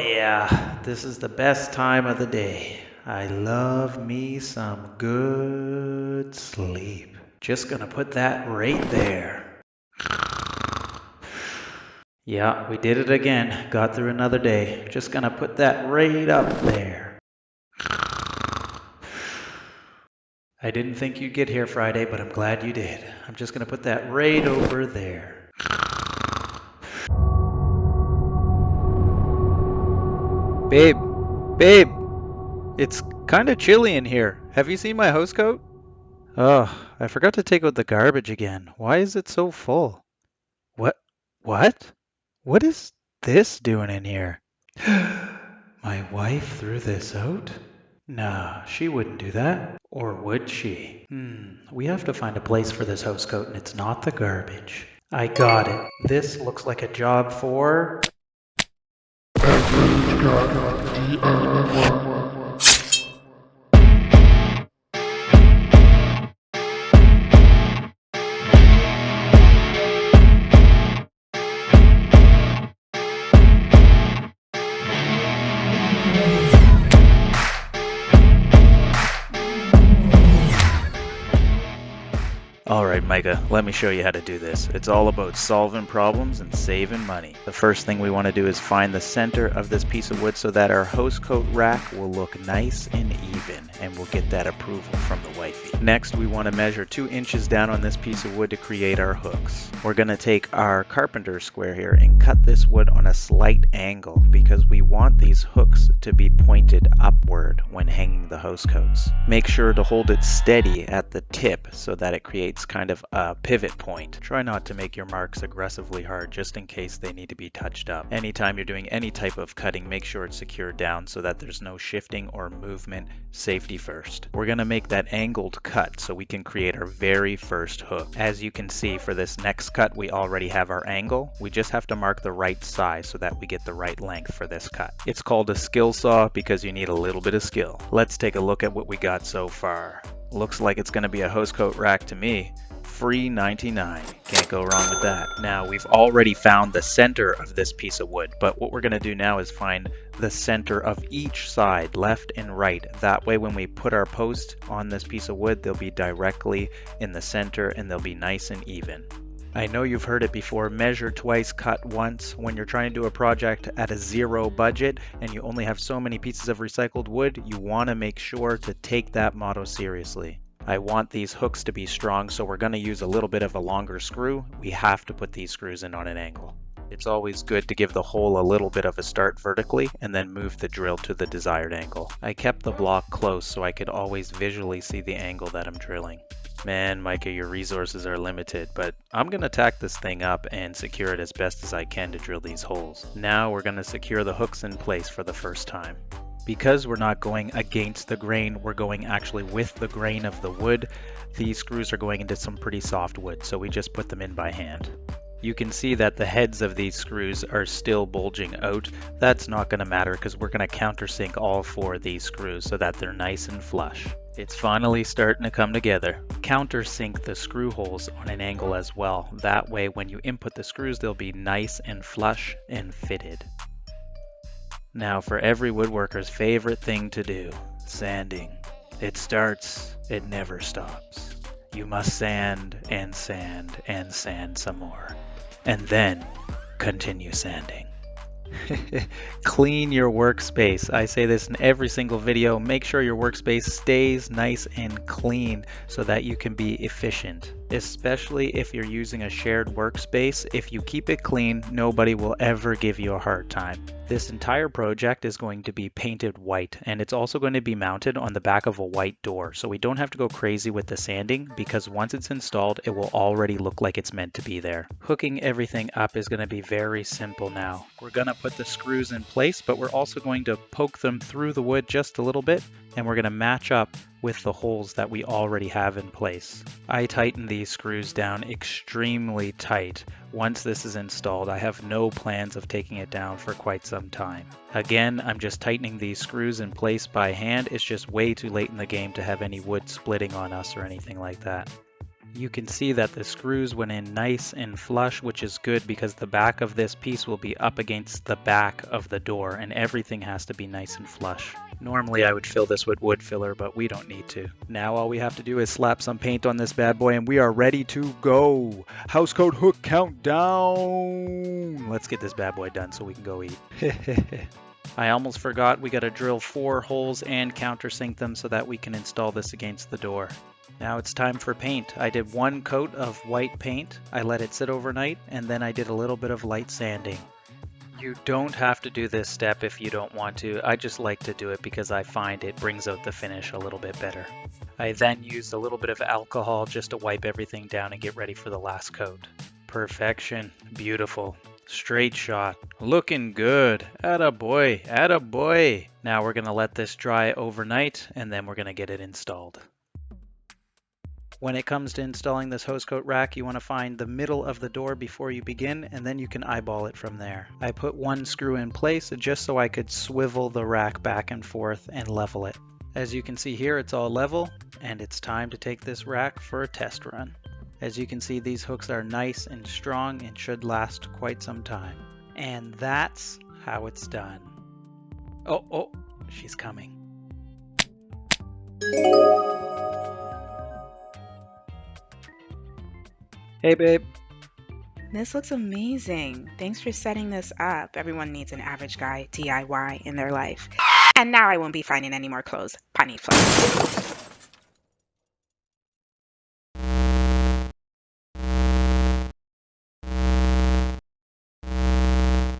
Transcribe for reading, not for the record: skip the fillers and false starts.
yeah, this is the best time of the day. I love me some good sleep. Just gonna put that right there. Yeah, we did it again. Got through another day. Just gonna put that right up there. I didn't think you'd get here Friday, but I'm glad you did. I'm just gonna put that right over there. Babe, babe, it's kind of chilly in here. Have you seen my housecoat? Oh, I forgot to take out the garbage again. Why is it so full? What? What? What is this doing in here? My wife threw this out? Nah, she wouldn't do that. Or would she? We have to find a place for this housecoat and it's not the garbage. I got it. This looks like a job for... Alright, Micah, let me show you how to do this. It's all about solving problems and saving money. The first thing we want to do is find the center of this piece of wood so that our housecoat rack will look nice and even, and we'll get that approval from the wifey. Next, we want to measure 2 inches down on this piece of wood to create our hooks. We're going to take our carpenter square here and cut this wood on a slight angle because we want these hooks to be pointed upward when hanging the housecoats. Make sure to hold it steady at the tip so that it creates kind of a pivot point. Try not to make your marks aggressively hard just in case they need to be touched up. Anytime you're doing any type of cutting, make sure it's secured down so that there's no shifting or movement. Safety first. We're going to make that angled cut so we can create our very first hook. As you can see, for this next cut we already have our angle. We just have to mark the right size so that we get the right length for this cut. It's called a skill saw because you need a little bit of skill. Let's take a look at what we got so far. Looks like it's going to be a housecoat rack to me. Free 99. Can't go wrong with that. Now we've already found the center of this piece of wood, but what we're going to do now is find the center of each side, left and right. That way when we put our post on this piece of wood, they'll be directly in the center and they'll be nice and even. I know you've heard it before, measure twice, cut once. When you're trying to do a project at a zero budget and you only have so many pieces of recycled wood, you want to make sure to take that motto seriously. I want these hooks to be strong, so we're going to use a little bit of a longer screw. We have to put these screws in on an angle. It's always good to give the hole a little bit of a start vertically and then move the drill to the desired angle. I kept the block close so I could always visually see the angle that I'm drilling. Man, Micah, your resources are limited, but I'm going to tack this thing up and secure it as best as I can to drill these holes. Now we're going to secure the hooks in place for the first time. Because we're not going against the grain, we're going actually with the grain of the wood. These screws are going into some pretty soft wood, so we just put them in by hand. You can see that the heads of these screws are still bulging out. That's not going to matter because we're going to countersink all 4 of these screws so that they're nice and flush. It's finally starting to come together. Countersink the screw holes on an angle as well. That way when you input the screws, they'll be nice and flush and fitted. Now for every woodworker's favorite thing to do, sanding. It starts, it never stops. You must sand and sand and sand some more. And then continue sanding. Clean your workspace. I say this in every single video. Make sure your workspace stays nice and clean so that you can be efficient. Especially if you're using a shared workspace, if you keep it clean, nobody will ever give you a hard time. This entire project is going to be painted white, and it's also going to be mounted on the back of a white door, so we don't have to go crazy with the sanding because once it's installed, it will already look like it's meant to be there. Hooking everything up is going to be very simple now. We're going to put the screws in place, but we're also going to poke them through the wood just a little bit, and we're going to match up with the holes that we already have in place. I tighten these screws down extremely tight. Once this is installed, I have no plans of taking it down for quite some time. Again, I'm just tightening these screws in place by hand. It's just way too late in the game to have any wood splitting on us or anything like that. You can see that the screws went in nice and flush, which is good because the back of this piece will be up against the back of the door and everything has to be nice and flush. Normally I would fill this with wood filler, but we don't need to. Now all we have to do is slap some paint on this bad boy and we are ready to go. Housecoat hook countdown. Let's get this bad boy done so we can go eat. I almost forgot we gotta drill 4 holes and countersink them so that we can install this against the door. Now it's time for paint. I did 1 coat of white paint, I let it sit overnight, and then I did a little bit of light sanding. You don't have to do this step if you don't want to. I just like to do it because I find it brings out the finish a little bit better. I then used a little bit of alcohol just to wipe everything down and get ready for the last coat. Perfection. Beautiful. Straight shot. Looking good. Attaboy. Attaboy. Now we're going to let this dry overnight and then we're going to get it installed. When it comes to installing this housecoat rack, you want to find the middle of the door before you begin, and then you can eyeball it from there. I put 1 screw in place just so I could swivel the rack back and forth and level it. As you can see here, it's all level, and it's time to take this rack for a test run. As you can see, these hooks are nice and strong and should last quite some time. And that's how it's done. Oh, she's coming. Hey, babe. This looks amazing. Thanks for setting this up. Everyone needs an average guy DIY in their life. And now I won't be finding any more clothes. Punny flash.